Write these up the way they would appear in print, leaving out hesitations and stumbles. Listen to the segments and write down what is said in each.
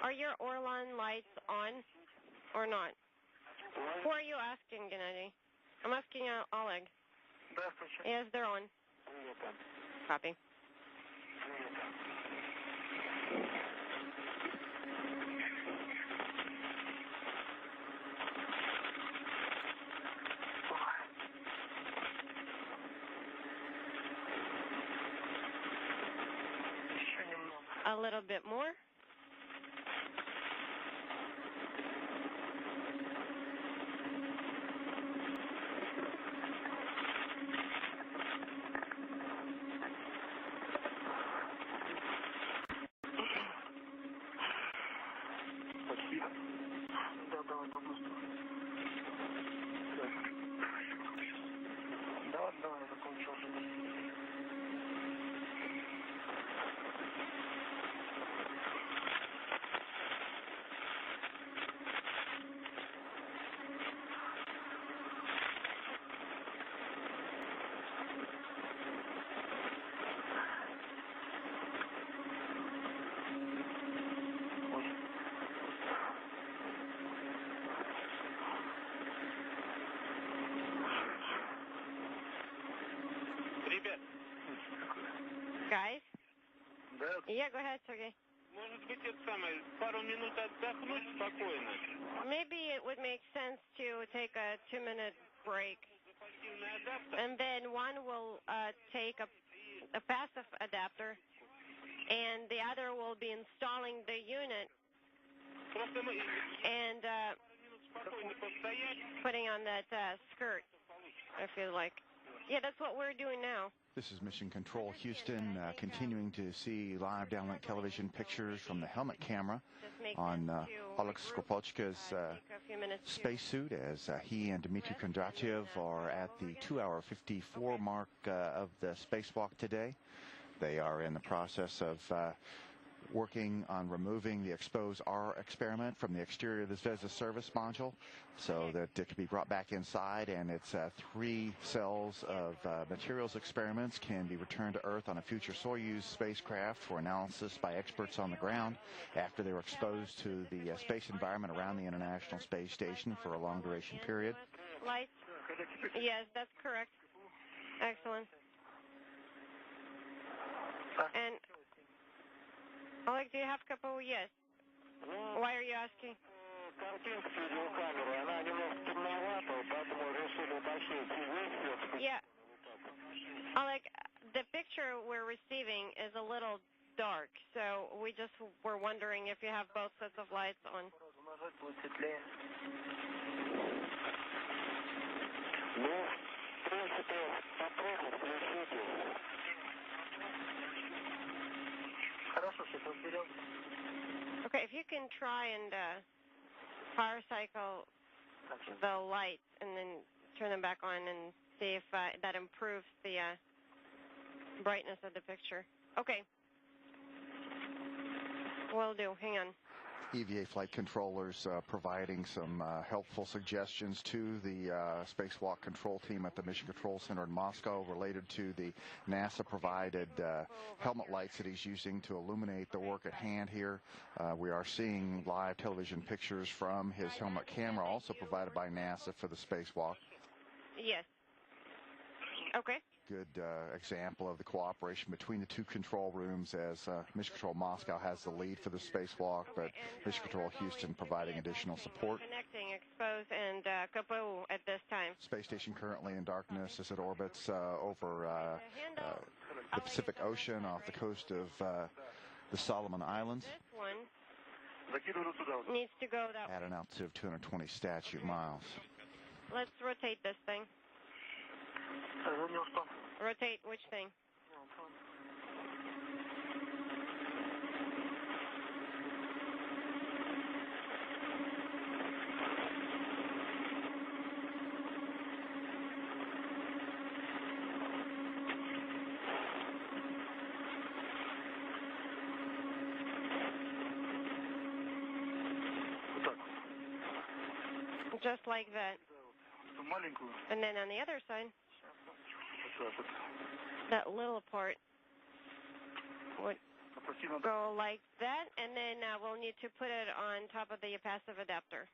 Are your Orlan lights on or not? Who are you asking, Gennady? I'm asking Oleg. Yes, they're on. Copy. A little bit more. Guys? Yeah, go ahead, Sergey. Maybe it would make sense to take a 2-minute break. And then one will take a passive adapter, and the other will be installing the unit and putting on that skirt, if you like. Yeah, that's what we're doing now. This is Mission Control Houston, continuing to see live downlink television pictures from the helmet camera on Oleg Skripochka's spacesuit as he and Dmitry Kondratyev are at the 2-hour 54 mark of the spacewalk today. They are in the process of working on removing the exposed R experiment from the exterior of this VESA service module so that it can be brought back inside, and its 3 cells of materials experiments can be returned to Earth on a future Soyuz spacecraft for analysis by experts on the ground after they were exposed to the space environment around the International Space Station for a long duration period. Lights? Yes, that's correct. Excellent. And Oleg, do you have a couple? Yes. Why are you asking? Yeah. Oleg, the picture we're receiving is a little dark, so we just were wondering if you have both sets of lights on. Okay, if you can try and power cycle the lights and then turn them back on and see if that improves the brightness of the picture. Okay. Will do. Hang on. EVA flight controllers providing some helpful suggestions to the spacewalk control team at the Mission Control Center in Moscow related to the NASA-provided helmet lights that he's using to illuminate the work at hand here. We are seeing live television pictures from his helmet camera, also provided by NASA for the spacewalk. Yes. Okay. Good example of the cooperation between the 2 control rooms, as Mission Control Moscow has the lead for the spacewalk, but Mission Control Houston providing additional support. Connecting Expose and Kapu at this time. Space station currently in darkness as it orbits over the Pacific Ocean off the coast of the Solomon Islands. This one needs to go that way. At an altitude of 220 statute miles. Let's rotate this thing. Rotate which thing? Just like that. And then on the other side, that little part. What? go like that, and then we'll need to put it on top of the passive adapter.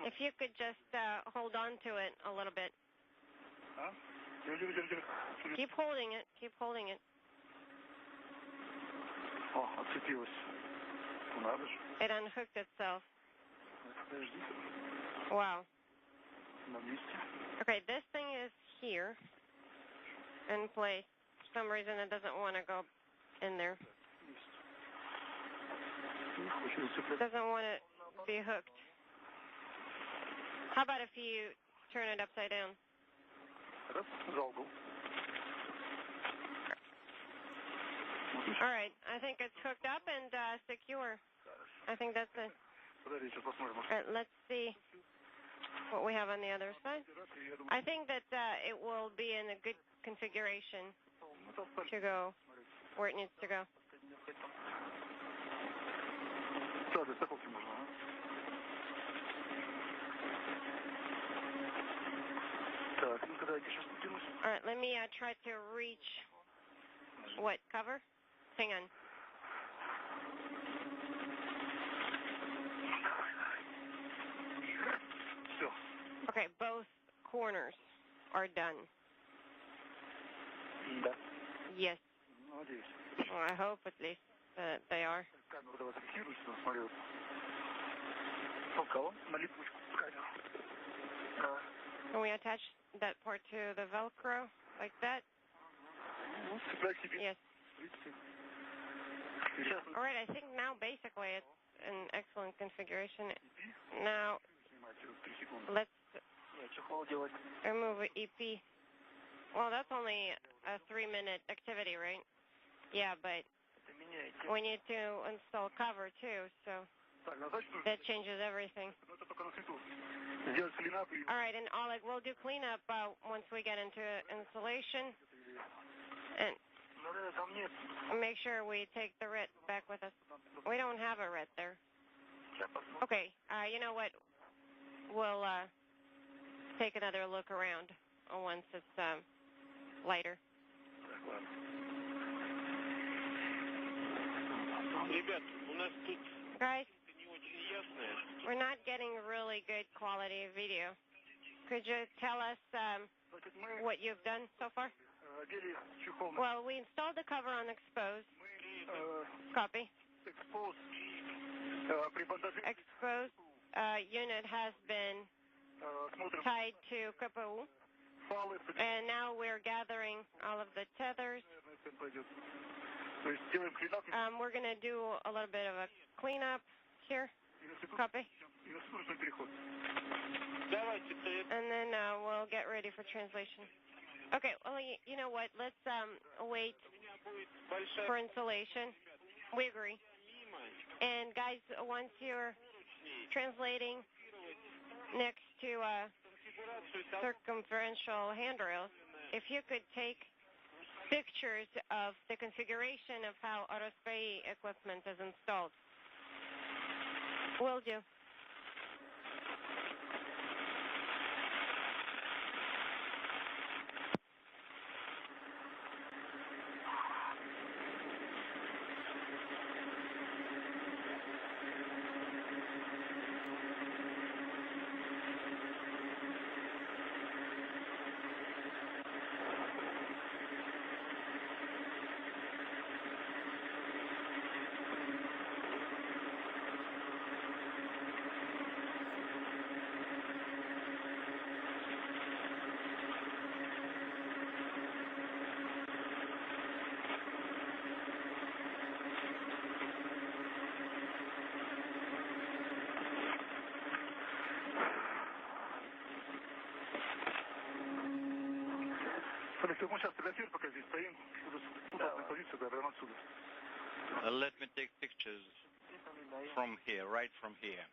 If you could just hold on to it a little bit. Keep holding it. Keep holding it. It unhooked itself. Wow. Okay, this thing is here in place. For some reason it doesn't want to go in there. It doesn't want to be hooked. How about if you turn it upside down? All right, I think it's hooked up and secure. I think that's it. All right, let's see what we have on the other side. I think that it will be in a good configuration to go where it needs to go. All right, let me try to reach what cover? Hang on. Okay, both corners are done. Yes. Well, I hope at least that they are. Can we attach that part to the Velcro like that? Yes. All right, I think now basically it's an excellent configuration. Now, let's remove EP. Well, that's only a 3-minute activity, right? Yeah, but we need to install cover too, so that changes everything. All right, and Oleg, we'll do cleanup once we get into installation. And make sure we take the RET back with us. We don't have a RET there. Okay, you know what? We'll take another look around once it's lighter. Guys, we're not getting really good quality video. Could you tell us what you've done so far? Well, we installed the cover on exposed. Copy. Exposed unit has been tied to KPU. And now we're gathering all of the tethers. We're going to do a little bit of a cleanup here. Copy. And then we'll get ready for translation. Okay, well, you know what? Let's wait for installation. We agree. And guys, once you're translating next to circumferential handrails, if you could take pictures of the configuration of how Autospay equipment is installed. Will do. Let me take pictures from here, right from here.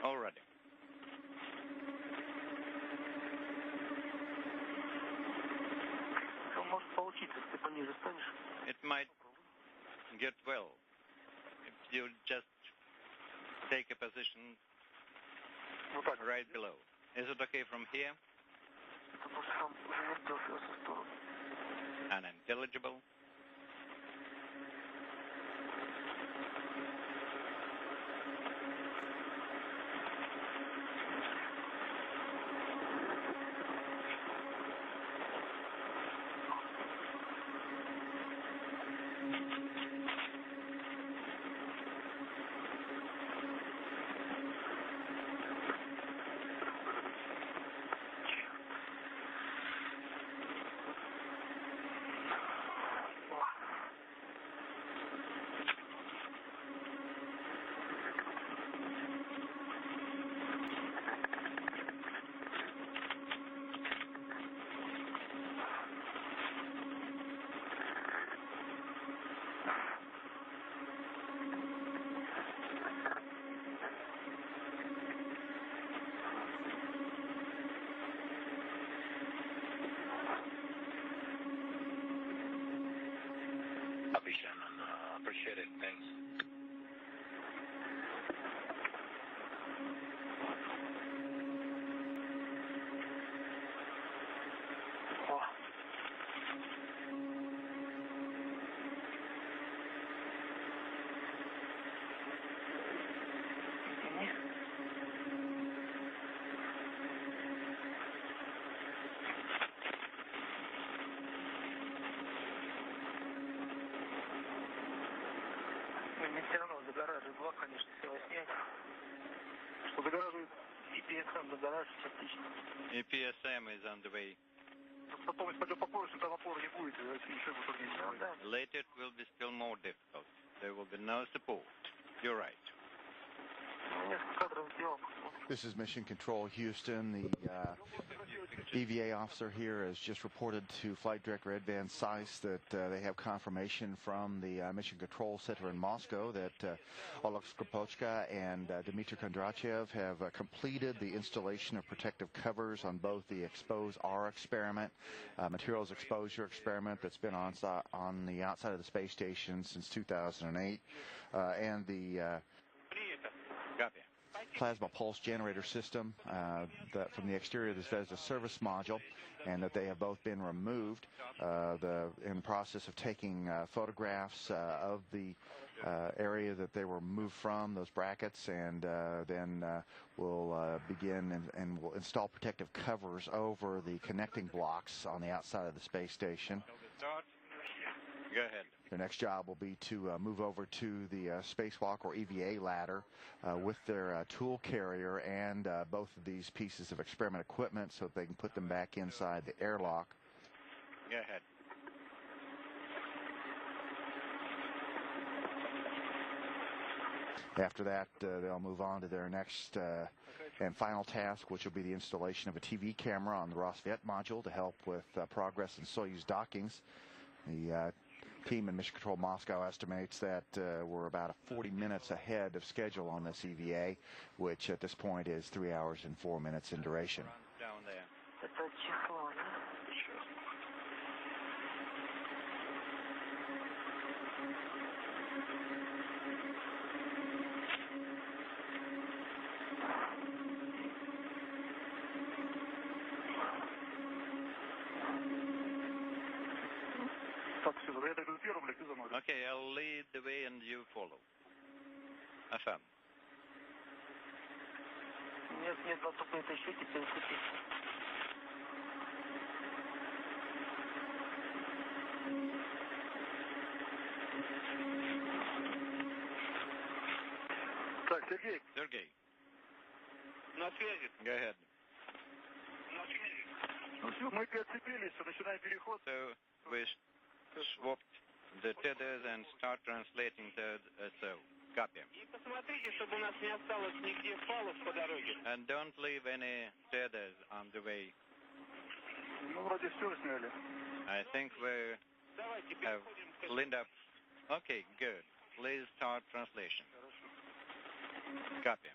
Already. It might get well. you just take a position right below. Is it okay from here? Unintelligible. Appreciate it. Thanks. Мне все равно загораживает блок, конечно, всего снять. Что загораживает EPSM, загораживает частично. EPSM is on the way. Потом, если пойдет по поручню, там опоры не будет, ничего не будет. Later it will be still more difficult. There will be no support. You're right. Несколько кадров сделал. This is Mission Control Houston. The EVA officer here has just reported to Flight Director Ed Van Cise that they have confirmation from the Mission Control Center in Moscow that Oleg Skripochka and Dmitry Kondrachev have completed the installation of protective covers on both the Expose-R experiment, materials exposure experiment that's been on the outside of the space station since 2008, and the plasma pulse generator system that from the exterior of this Vesda service module, and that they have both been removed. In the process of taking photographs of the area that they were moved from, those brackets, and then we'll begin and we'll install protective covers over the connecting blocks on the outside of the space station. Go ahead. Their next job will be to move over to the spacewalk or EVA ladder with their tool carrier and both of these pieces of experiment equipment so that they can put them back inside the airlock. Go ahead. After that, they'll move on to their next and final task, which will be the installation of a TV camera on the Rosvet module to help with progress in Soyuz dockings. The team in Mission Control Moscow estimates that we're about 40 minutes ahead of schedule on this EVA, which at this point is 3 hours and 4 minutes in duration. Down there. Okay, I'll lead the way and you follow. Affirm. Нет, доступно это еще теперь купить. Так, Сергей. Sergey. На связи. Go ahead. На связи. Ну все, мы прицепились, начинаем переход. So we swapped the tethers and start translating the so. Copy. И посмотрите, чтобы у нас не осталось нигде фалов по дороге. And don't leave any tethers on the way. Ну, вроде все сняли. I think we have cleaned up. Okay, good. Please start translation. Copy.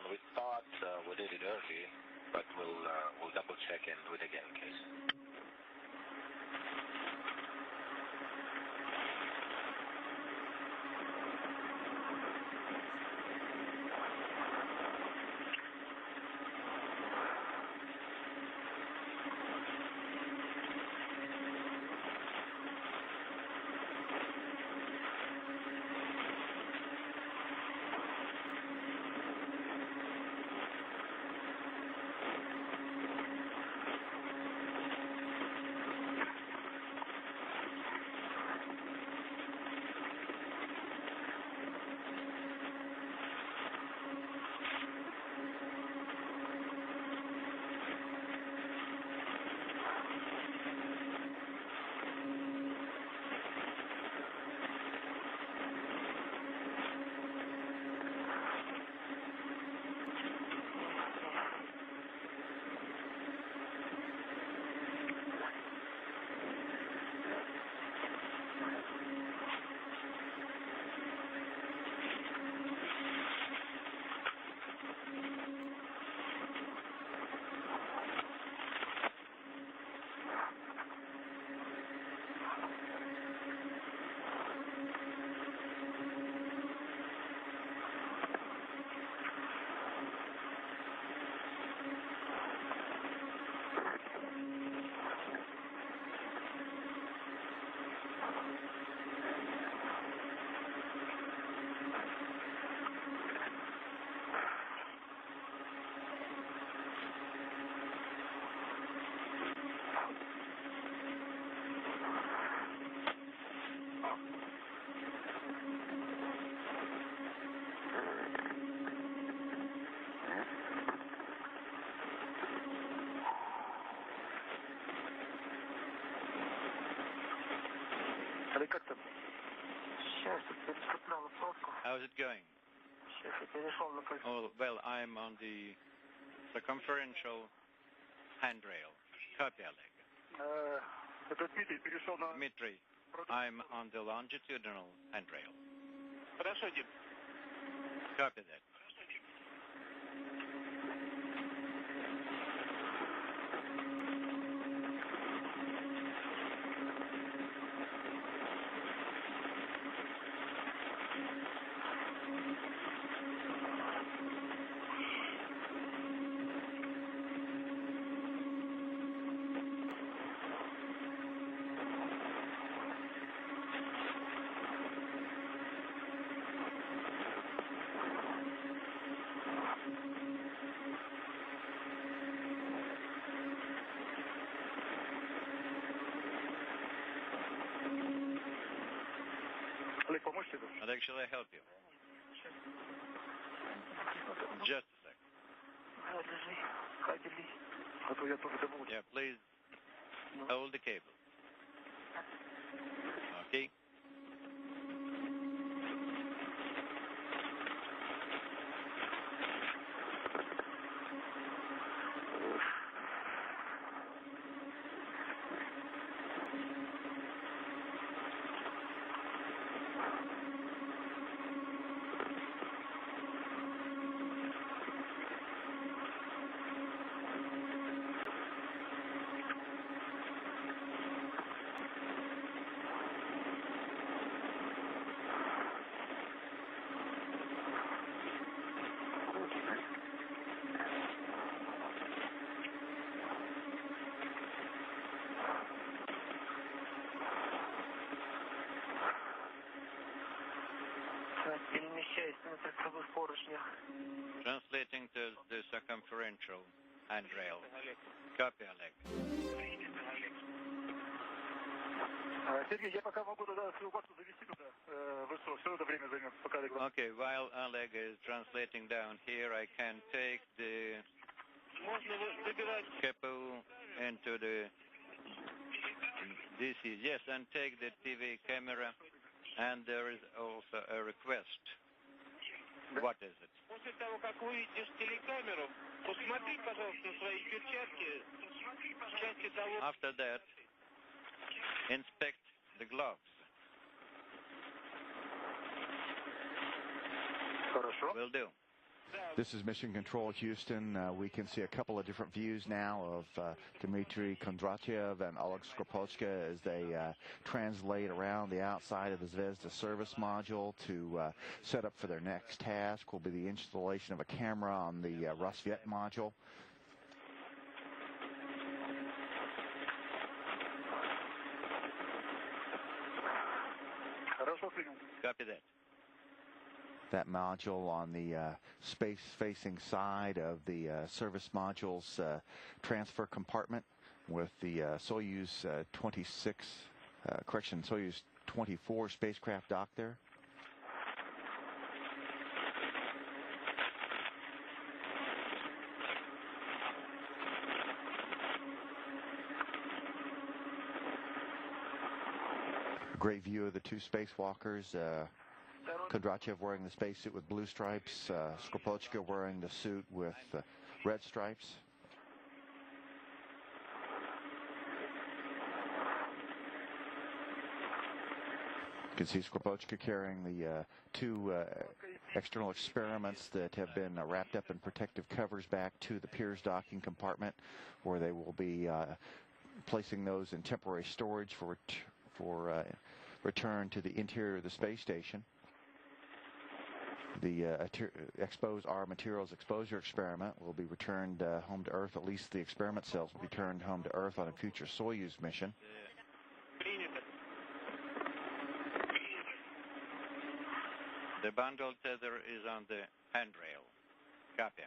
We thought we did it early, but we'll double check and do it again in case. How's it going? Oh, well, I'm on the circumferential handrail. Copy, Oleg. Dmitry, I'm on the longitudinal handrail. Copy that. Oleg, shall I help you? Just a sec. Yeah, please hold the cable. Okay. Translating to the circumferential handrail. Copy, Oleg. Okay, while Oleg is translating down here, I can take the cable into the DC. Yes, and take the TV camera. And there is also a request. What is it? После того, как выведешь телекамеру, посмотри, пожалуйста, на свои перчатки. Части того. After that, inspect the gloves. Хорошо. Will do. This is Mission Control Houston. We can see a couple of different views now of Dmitry Kondratyev and Oleg Skripochka as they translate around the outside of the Zvezda service module to set up for their next task. Will be the installation of a camera on the Rassvet module. Copy that. That module on the space-facing side of the service module's transfer compartment with the Soyuz 24 spacecraft dock there. A great view of the two spacewalkers. Kondratyev wearing the spacesuit with blue stripes, Skripochka wearing the suit with red stripes. You can see Skripochka carrying the two external experiments that have been wrapped up in protective covers back to the Piers docking compartment, where they will be placing those in temporary storage for return to the interior of the space station. The exposed R materials exposure experiment will be returned home to Earth. At least the experiment cells will be returned home to Earth on a future Soyuz mission. The bundle tether is on the handrail. Copy.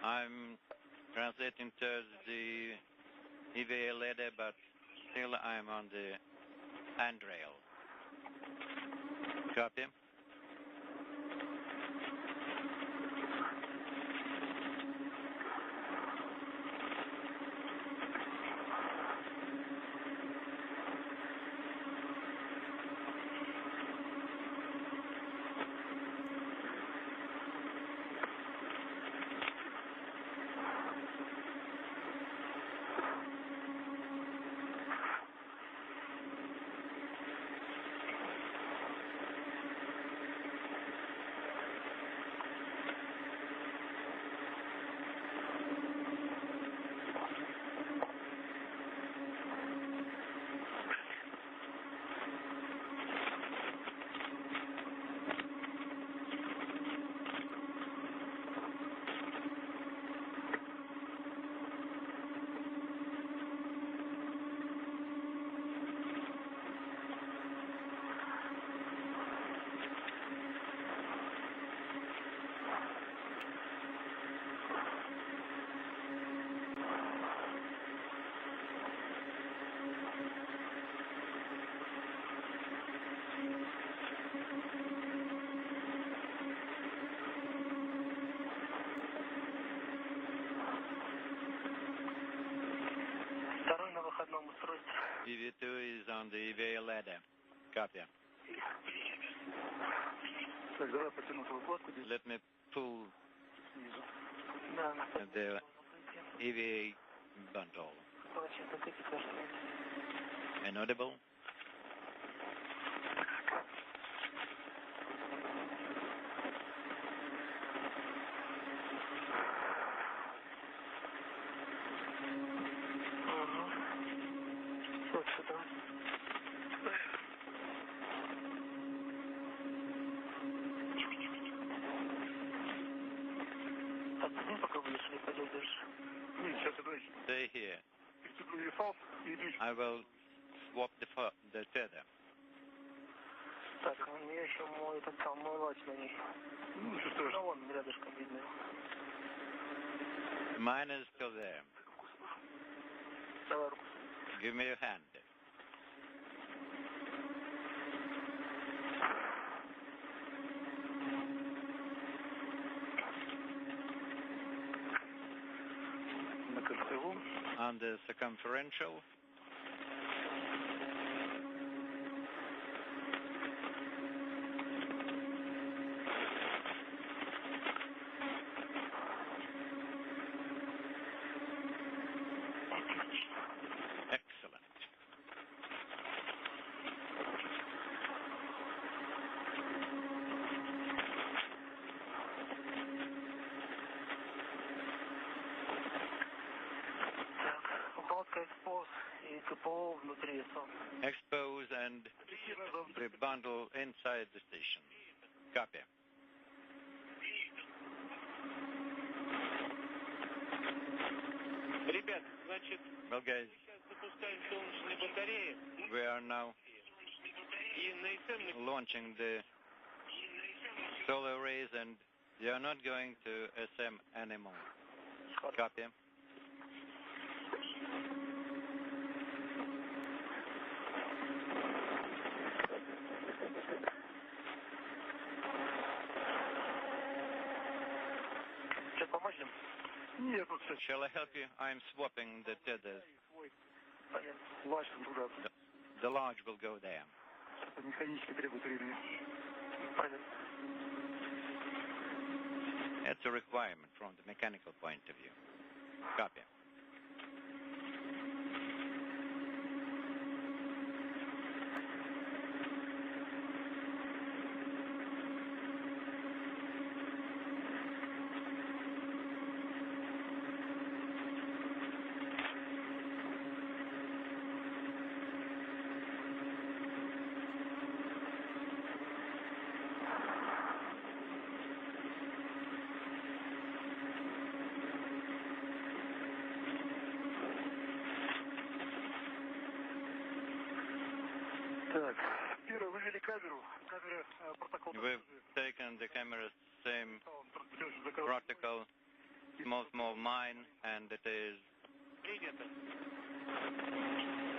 I'm translating towards the EVA ladder, but still I'm on the handrail. Copy. EV2 is on the EVA ladder. Copy. Let me pull the EVA bundle. Inaudible? Stay here. I will swap the tether. Так, мне еще мой этот самый лач на ней. Ну, что ж. Ну, вон рядышком видно. Mine is still there. Давай руку. Give me your hand. on the circumferential. Excellent. Укладка экспоз и КПО внутри. Expose and the bundle inside the station. Copy. Ребят, значит, Well, guys, сейчас запускаем солнечные батареи. we are now И на ИСМ мы launching the solar rays, and they are not going to SM anymore. Copy. Сейчас помочь? Нет, тут все. Shall I help you? I'm swapping the tethers. Понятно. Лач туда. The large will go there. Механически требует времени. Понятно. It's a requirement from the mechanical point of view. Copy. Так, первое, вывели камеру. Камера, протокол. We've taken the camera's same protocol, small mine, and it is принято.